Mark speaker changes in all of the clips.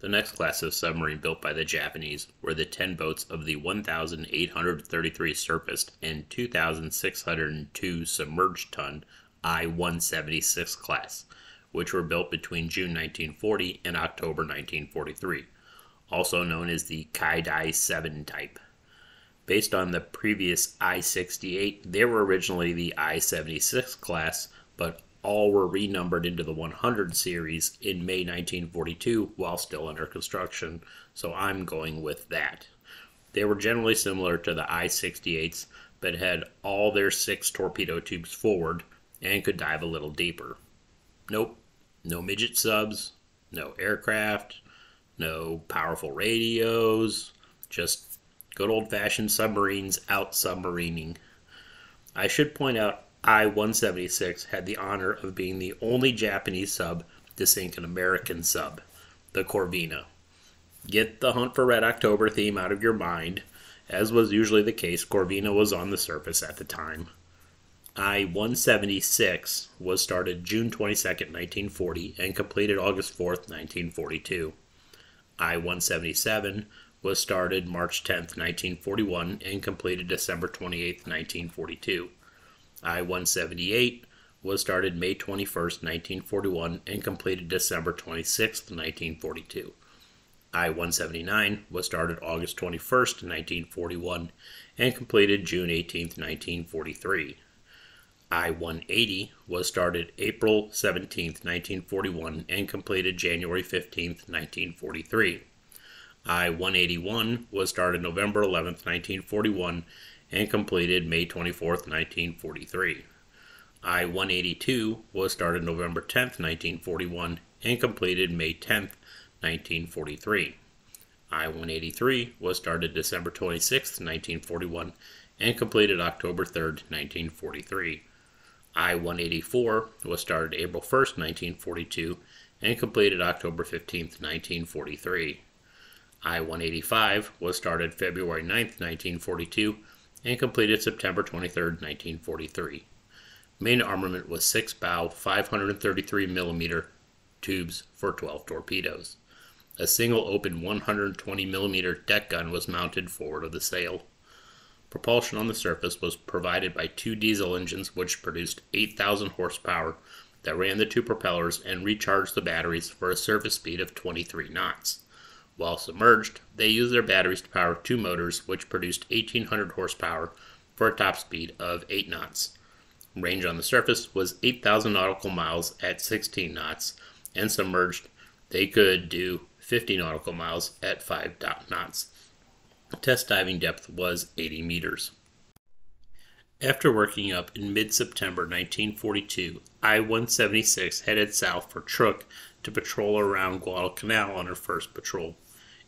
Speaker 1: The next class of submarine built by the Japanese were the 10 boats of the 1,833 surfaced and 2,602 submerged ton I-176 class, which were built between June 1940 and October 1943, also known as the Kaidai 7 type. Based on the previous I-68, they were originally the I-76 class, but all were renumbered into the 100 series in May 1942 while still under construction, so I'm going with that. They were generally similar to the I-68s, but had all their 6 torpedo tubes forward and could dive a little deeper. Nope, no midget subs, no aircraft, no powerful radios, just good old-fashioned submarines out submarining. I should point out I-176 had the honor of being the only Japanese sub to sink an American sub, the Corvina. Get the Hunt for Red October theme out of your mind. As was usually the case, Corvina was on the surface at the time. I-176 was started June 22, 1940 and completed August 4, 1942. I-177 was started March 10, 1941 and completed December 28, 1942. I-178 was started May 21, 1941 and completed December 26, 1942. I-179 was started August 21, 1941 and completed June 18, 1943. I-180 was started April 17, 1941 and completed January 15, 1943. I-181 was started November 11, 1941 and completed May 24, 1943. I-182 was started November 10, 1941 and completed May 10, 1943. I-183 was started December 26, 1941 and completed October 3, 1943. I-184 was started April 1, 1942 and completed October 15, 1943. I-185 was started February 9, 1942 and completed September 23, 1943. Main armament was 6 bow 533mm tubes for 12 torpedoes. A single open 120mm deck gun was mounted forward of the sail. Propulsion on the surface was provided by 2 diesel engines which produced 8,000 horsepower that ran the 2 propellers and recharged the batteries for a surface speed of 23 knots. While submerged, they used their batteries to power 2 motors which produced 1,800 horsepower for a top speed of 8 knots. Range on the surface was 8,000 nautical miles at 16 knots, and submerged, they could do 50 nautical miles at 5 knots. Test diving depth was 80 meters. After working up in mid-September 1942, I-176 headed south for Truk to patrol around Guadalcanal on her first patrol.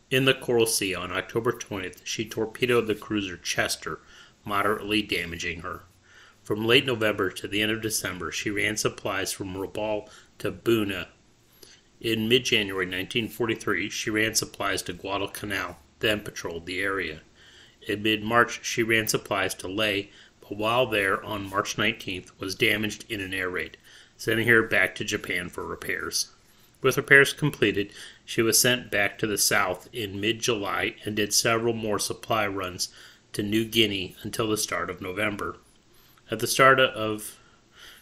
Speaker 1: In the Coral Sea on October 20th, she torpedoed the cruiser Chester, moderately damaging her. From late November to the end of December, she ran supplies from Rabaul to Buna. In mid-January 1943, she ran supplies to Guadalcanal, then patrolled the area. In mid-March, she ran supplies to Leh, but while there on March 19th, was damaged in an air raid, sending her back to Japan for repairs. With repairs completed, she was sent back to the south in mid-July and did several more supply runs to New Guinea until the start of November. At the start of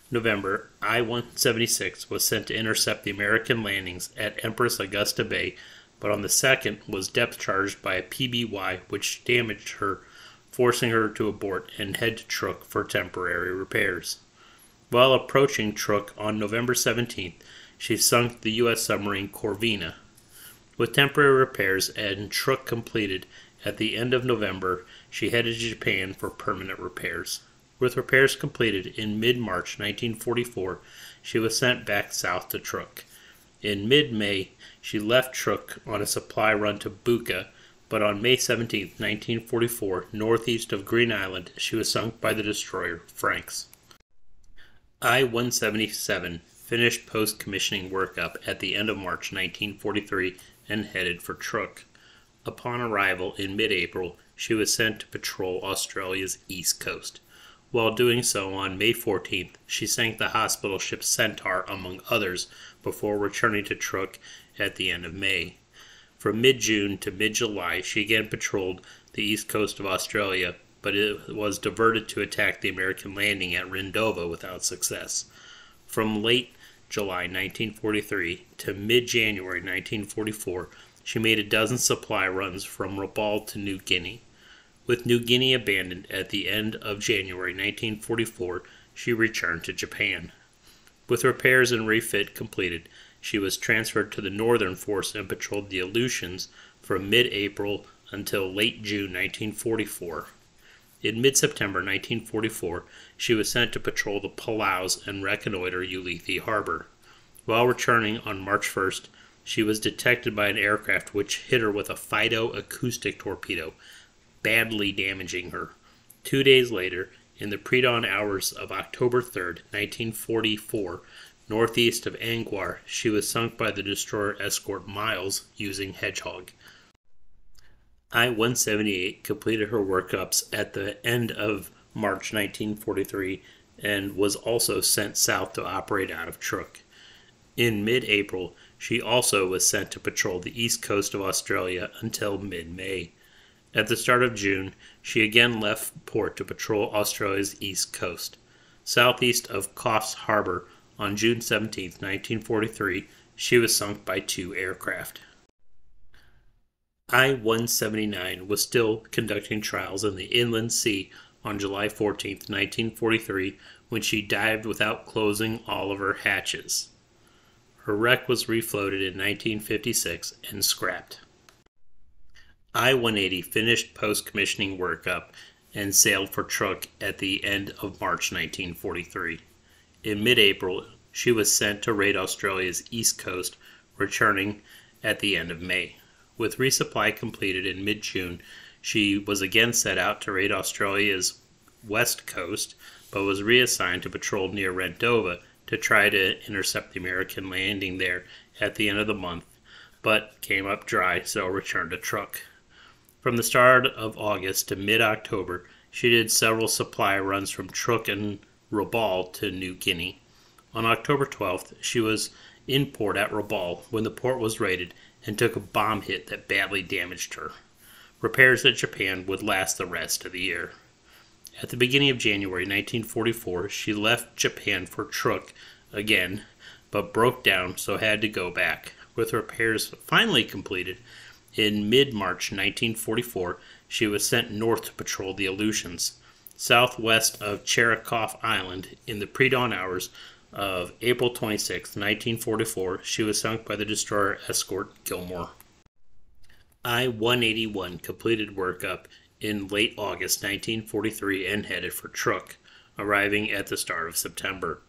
Speaker 1: November, I-176 was sent to intercept the American landings at Empress Augusta Bay, but on the 2nd was depth charged by a PBY which damaged her, forcing her to abort and head to Truk for temporary repairs. While approaching Truk on November 17th, she sunk the U.S. submarine Corvina. With temporary repairs and Truk completed at the end of November, she headed to Japan for permanent repairs. With repairs completed in mid-March 1944, she was sent back south to Truk. In mid-May, she left Truk on a supply run to Buka, but on May 17, 1944, northeast of Green Island, she was sunk by the destroyer Franks. I-177 finished post-commissioning workup at the end of March 1943 and headed for Truk. Upon arrival in mid-April, she was sent to patrol Australia's east coast. While doing so on May 14th, she sank the hospital ship Centaur, among others, before returning to Truk at the end of May. From mid-June to mid-July, she again patrolled the east coast of Australia, but it was diverted to attack the American landing at Rendova without success. From late July 1943 to mid-January 1944, she made a dozen supply runs from Rabaul to New Guinea. With New Guinea abandoned at the end of January 1944, she returned to Japan. With repairs and refit completed, she was transferred to the Northern Force and patrolled the Aleutians from mid-April until late June 1944. In mid-September 1944, she was sent to patrol the Palaus and reconnoiter Ulithi Harbor. While returning on March 1st, she was detected by an aircraft which hit her with a phyto-acoustic torpedo, badly damaging her. 2 days later, in the pre-dawn hours of October 3rd, 1944, northeast of Angkor, she was sunk by the destroyer escort Miles using Hedgehog. I-178 completed her workups at the end of March 1943 and was also sent south to operate out of Truk. In mid-April, she also was sent to patrol the east coast of Australia until mid-May. At the start of June, she again left port to patrol Australia's east coast. Southeast of Coffs Harbour, on June 17, 1943, she was sunk by 2 aircraft. I-179 was still conducting trials in the Inland Sea on July 14, 1943, when she dived without closing all of her hatches. Her wreck was refloated in 1956 and scrapped. I-180 finished post-commissioning workup and sailed for Truk at the end of March 1943. In mid-April, she was sent to raid Australia's east coast, returning at the end of May. With resupply completed in mid-June, she was again set out to raid Australia's west coast, but was reassigned to patrol near Rendova to try to intercept the American landing there at the end of the month, but came up dry, so returned to Truk. From the start of August to mid-October, she did several supply runs from Truk and Rabaul to New Guinea. On October 12th, she was in port at Rabaul when the port was raided and took a bomb hit that badly damaged her. Repairs at Japan would last the rest of the year. At the beginning of January 1944, she left Japan for Truk again, but broke down, so had to go back. With repairs finally completed, in mid-March 1944, she was sent north to patrol the Aleutians. Southwest of Chirikoff Island, in the pre-dawn hours of April 26, 1944, she was sunk by the destroyer escort Gilmore. I-181 completed workup in late August 1943 and headed for Truk, arriving at the start of September.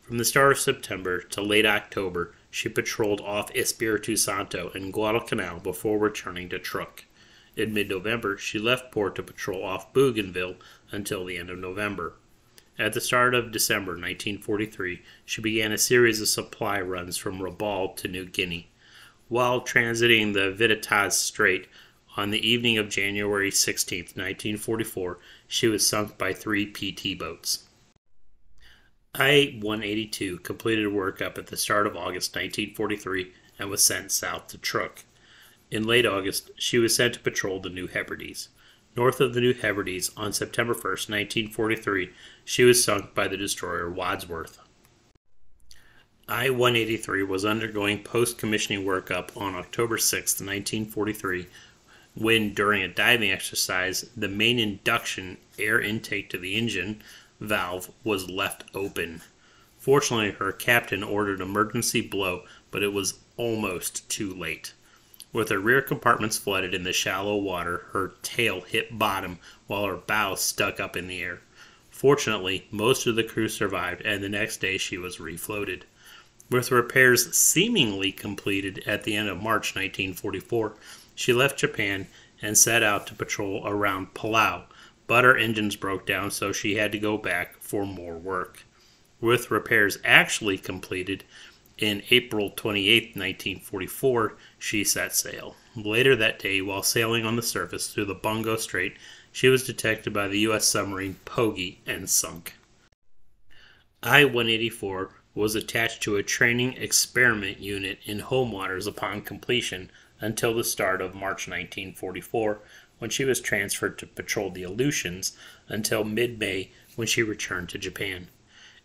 Speaker 1: From the start of September to late October, she patrolled off Espiritu Santo and Guadalcanal before returning to Truk. In mid-November, she left port to patrol off Bougainville until the end of November. At the start of December 1943, she began a series of supply runs from Rabaul to New Guinea. While transiting the Viditas Strait on the evening of January 16, 1944, she was sunk by 3 PT boats. I-182 completed workup at the start of August 1943 and was sent south to Truk. In late August, she was sent to patrol the New Hebrides. North of the New Hebrides, on September 1, 1943, she was sunk by the destroyer Wadsworth. I-183 was undergoing post-commissioning workup on October 6, 1943, when, during a diving exercise, the main induction air intake to the engine valve was left open. Fortunately, her captain ordered emergency blow, but it was almost too late. With her rear compartments flooded in the shallow water, her tail hit bottom while her bow stuck up in the air. Fortunately, most of the crew survived, and the next day she was refloated. With repairs seemingly completed at the end of March 1944, she left Japan and set out to patrol around Palau, but her engines broke down, so she had to go back for more work. With repairs actually completed, in April 28, 1944, she set sail. Later that day, while sailing on the surface through the Bungo Strait, she was detected by the U.S. submarine Poggy and sunk. I-184 was attached to a training experiment unit in home waters upon completion until the start of March 1944, when she was transferred to patrol the Aleutians until mid-May, when she returned to Japan.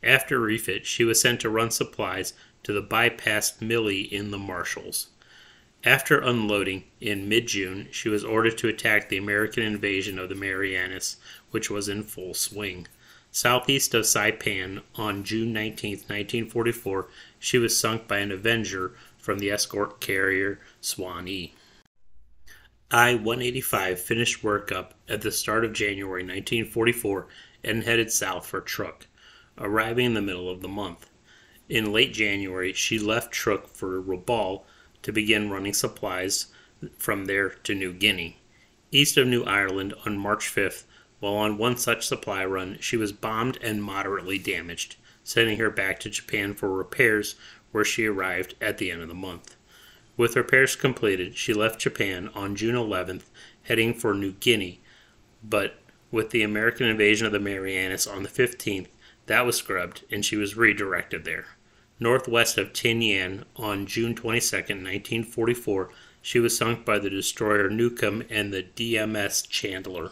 Speaker 1: After refit, she was sent to run supplies to the bypassed Millie in the Marshalls. After unloading in mid-June, she was ordered to attack the American invasion of the Marianas, which was in full swing. Southeast of Saipan on June 19, 1944, she was sunk by an Avenger from the escort carrier Swan-E. I-185 finished work up at the start of January 1944 and headed south for Truk, arriving in the middle of the month. In late January, she left Truk for Rabaul to begin running supplies from there to New Guinea. East of New Ireland on March 5th, while on one such supply run, she was bombed and moderately damaged, sending her back to Japan for repairs, where she arrived at the end of the month. With repairs completed, she left Japan on June 11th, heading for New Guinea, but with the American invasion of the Marianas on the 15th, that was scrubbed, and she was redirected there. Northwest of Tinian on June 22, 1944, she was sunk by the destroyer Newcomb and the DMS Chandler.